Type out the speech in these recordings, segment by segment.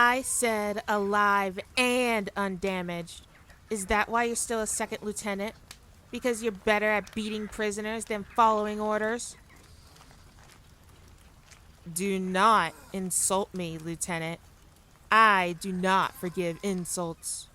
I said alive and undamaged. Is that why you're still a second lieutenant? Because you're better at beating prisoners than following orders? Do not insult me, Lieutenant. I do not forgive insults.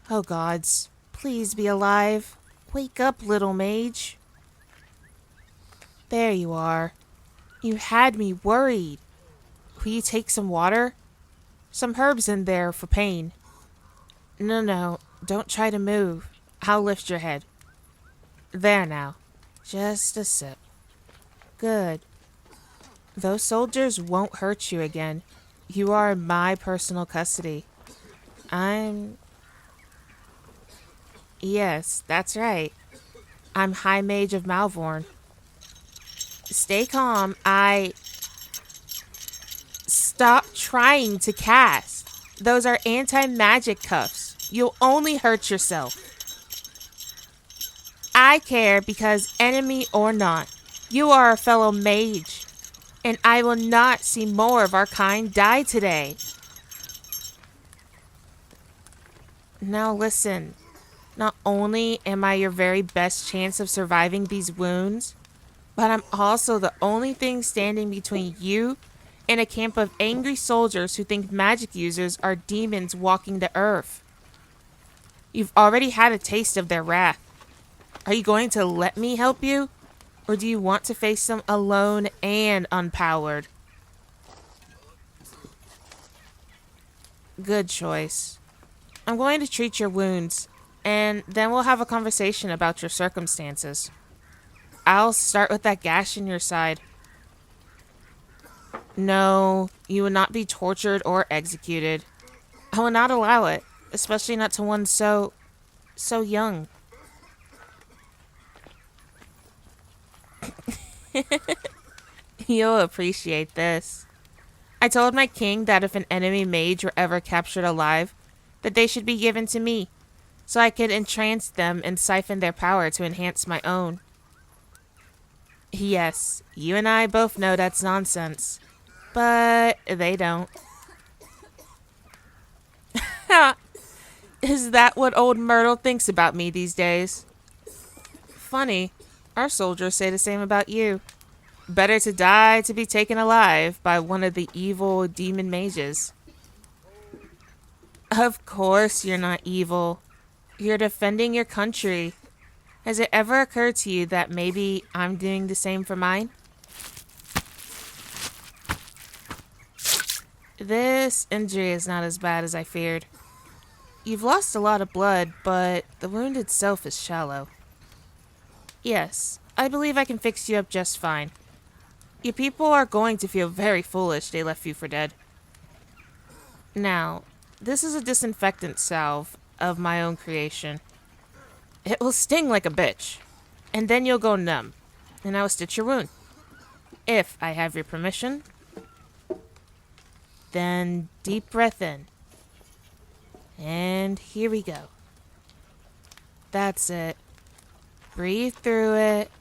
Oh gods, please be alive. Wake up, little mage. There you are. You had me worried. Will you take some water? Some herbs in there for pain. No, don't try to move. I'll lift your head. There now. Just a sip. Good. Those soldiers won't hurt you again. You are in my personal custody. Yes, that's right. I'm High Mage of Malvorn. Stay calm. Stop trying to cast. Those are anti-magic cuffs. You'll only hurt yourself. I care because, enemy or not, you are a fellow mage, and I will not see more of our kind die today. Now listen, not only am I your very best chance of surviving these wounds, but I'm also the only thing standing between you and a camp of angry soldiers who think magic users are demons walking the earth. You've already had a taste of their wrath. Are you going to let me help you? Or do you want to face them alone and unpowered? Good choice. I'm going to treat your wounds, and then we'll have a conversation about your circumstances. I'll start with that gash in your side. No, you will not be tortured or executed. I will not allow it, especially not to one so young. You'll appreciate this. I told my king that if an enemy mage were ever captured alive, that they should be given to me, so I could entrance them and siphon their power to enhance my own. Yes, you and I both know that's nonsense, but they don't. Is that what old Myrtle thinks about me these days? Funny, our soldiers say the same about you. Better to die to be taken alive by one of the evil demon mages. Of course you're not evil. You're defending your country. Has it ever occurred to you that maybe I'm doing the same for mine? This injury is not as bad as I feared. You've lost a lot of blood, but the wound itself is shallow. Yes, I believe I can fix you up just fine. Your people are going to feel very foolish they left you for dead. Now, this is a disinfectant salve of my own creation. It will sting like a bitch, and then you'll go numb, and I will stitch your wound. If I have your permission, then deep breath in. And here we go. That's it. Breathe through it.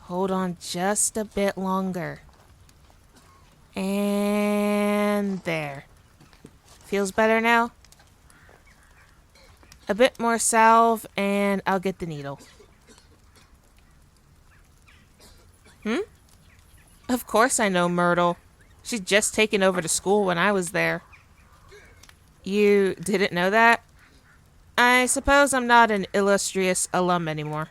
Hold on just a bit longer. And there. Feels better now? A bit more salve, and I'll get the needle. Of course I know Myrtle. She's just taken over the school when I was there. You didn't know that? I suppose I'm not an illustrious alum anymore.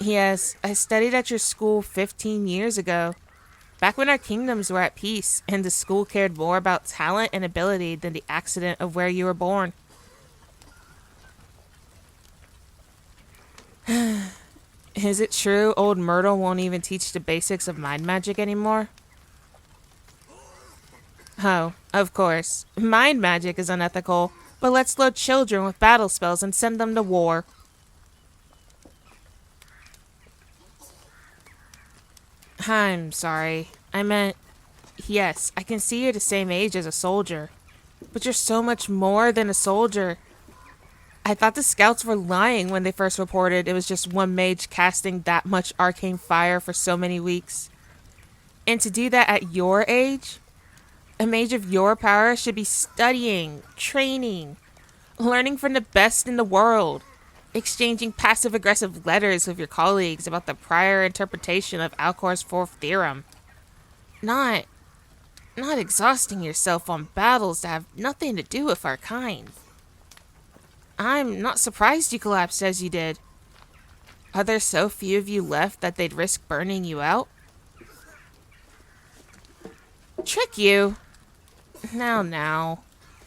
Yes, I studied at your school 15 years ago. Back when our kingdoms were at peace, and the school cared more about talent and ability than the accident of where you were born. Is it true old Myrtle won't even teach the basics of mind magic anymore? Oh, of course. Mind magic is unethical, but let's load children with battle spells and send them to war. I'm sorry. I meant, yes, I can see you're the same age as a soldier, but you're so much more than a soldier. I thought the scouts were lying when they first reported it was just one mage casting that much arcane fire for so many weeks. And to do that at your age, a mage of your power should be studying, training, learning from the best in the world, exchanging passive-aggressive letters with your colleagues about the prior interpretation of Alcor's fourth theorem. Not exhausting yourself on battles that have nothing to do with our kind. I'm not surprised you collapsed as you did. Are there so few of you left that they'd risk burning you out? Trick you? Now.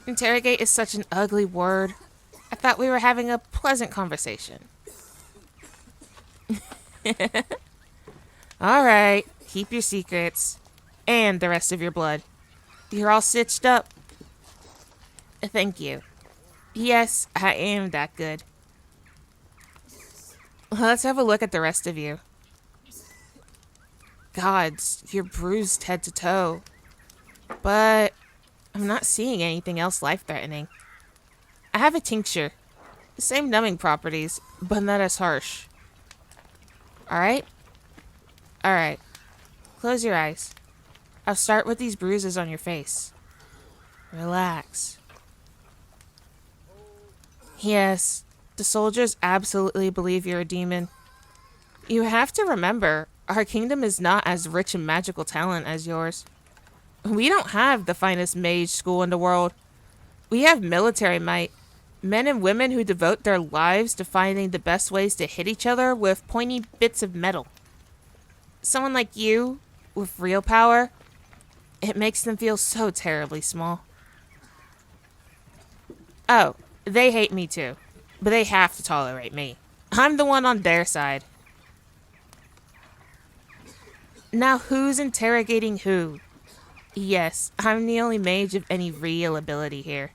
Interrogate is such an ugly word. I thought we were having a pleasant conversation. Alright, keep your secrets. And the rest of your blood. You're all stitched up. Thank you. Yes, I am that good. Let's have a look at the rest of you. Gods, you're bruised head to toe. But I'm not seeing anything else life-threatening. I have a tincture. The same numbing properties, but not as harsh. Alright? Alright. Close your eyes. I'll start with these bruises on your face. Relax. Yes, the soldiers absolutely believe you're a demon. You have to remember, our kingdom is not as rich in magical talent as yours. We don't have the finest mage school in the world. We have military might. Men and women who devote their lives to finding the best ways to hit each other with pointy bits of metal. Someone like you, with real power, it makes them feel so terribly small. Oh, they hate me too, but they have to tolerate me. I'm the one on their side. Now who's interrogating who? Yes, I'm the only mage of any real ability here.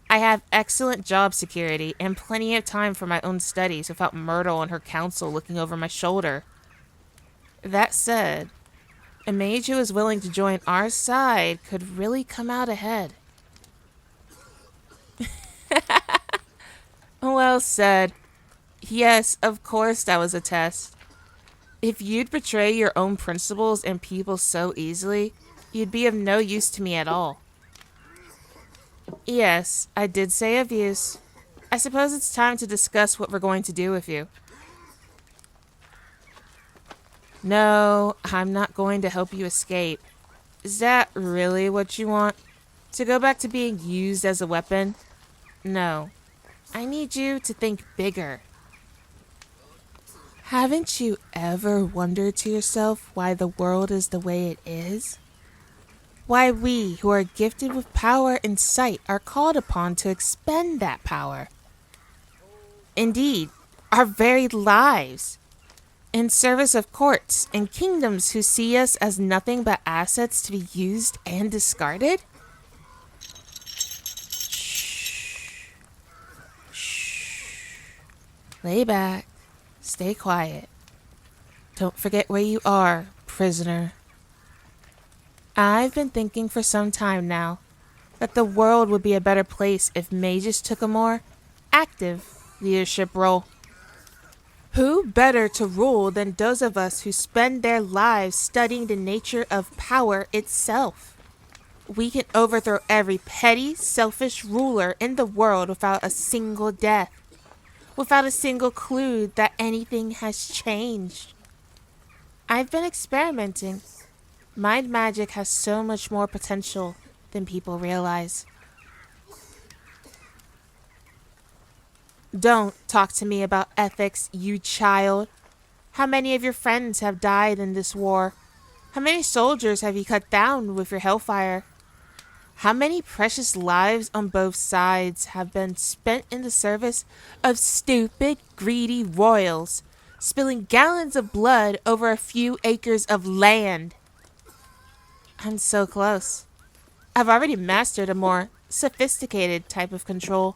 I have excellent job security and plenty of time for my own studies without Myrtle and her council looking over my shoulder. That said, a mage who is willing to join our side could really come out ahead. Well said. Yes, of course that was a test. If you'd betray your own principles and people so easily, you'd be of no use to me at all. Yes, I did say abuse. I suppose it's time to discuss what we're going to do with you. No, I'm not going to help you escape. Is that really what you want? To go back to being used as a weapon? No. I need you to think bigger. Haven't you ever wondered to yourself why the world is the way it is? Why we, who are gifted with power and sight, are called upon to expend that power? Indeed, our very lives. In service of courts and kingdoms who see us as nothing but assets to be used and discarded? Shh. Shh. Lay back. Stay quiet. Don't forget where you are, prisoner. I've been thinking for some time now that the world would be a better place if mages took a more active leadership role. Who better to rule than those of us who spend their lives studying the nature of power itself? We can overthrow every petty, selfish ruler in the world without a single death, without a single clue that anything has changed. I've been experimenting. Mind magic has so much more potential than people realize. Don't talk to me about ethics, you child. How many of your friends have died in this war? How many soldiers have you cut down with your hellfire? How many precious lives on both sides have been spent in the service of stupid, greedy royals, spilling gallons of blood over a few acres of land? I'm so close. I've already mastered a more sophisticated type of control.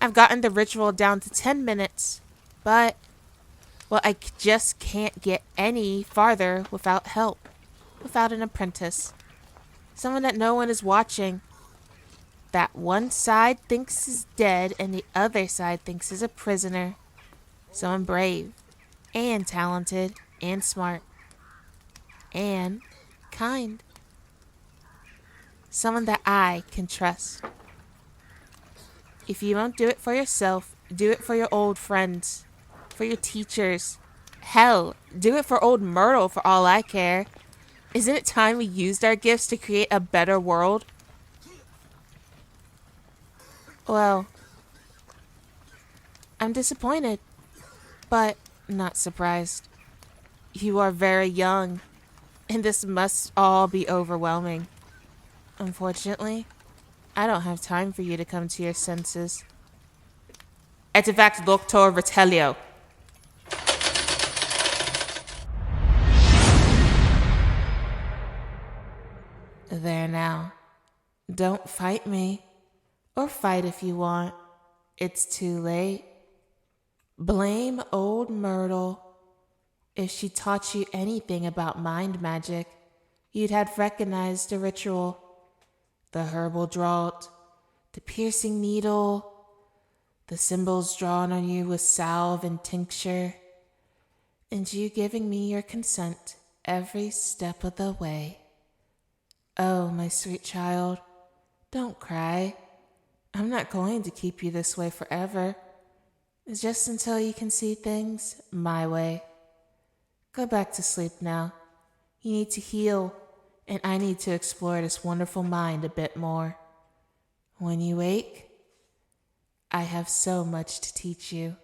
I've gotten the ritual down to 10 minutes, but, well, I just can't get any farther without help, without an apprentice. Someone that no one is watching. That one side thinks is dead and the other side thinks is a prisoner. Someone brave and talented and smart. And kind. Someone that I can trust. If you won't do it for yourself, do it for your old friends, for your teachers. Hell, do it for old Myrtle for all I care. Isn't it time we used our gifts to create a better world? Well, I'm disappointed, but not surprised. You are very young, and this must all be overwhelming. Unfortunately, I don't have time for you to come to your senses. Artifact Doctor Vitelio. There now. Don't fight me. Or fight if you want. It's too late. Blame old Myrtle. If she taught you anything about mind magic, you'd have recognized the ritual. The herbal draught, the piercing needle, the symbols drawn on you with salve and tincture, and you giving me your consent every step of the way. Oh, my sweet child, don't cry. I'm not going to keep you this way forever. It's just until you can see things my way. Go back to sleep now. You need to heal, and I need to explore this wonderful mind a bit more. When you wake, I have so much to teach you.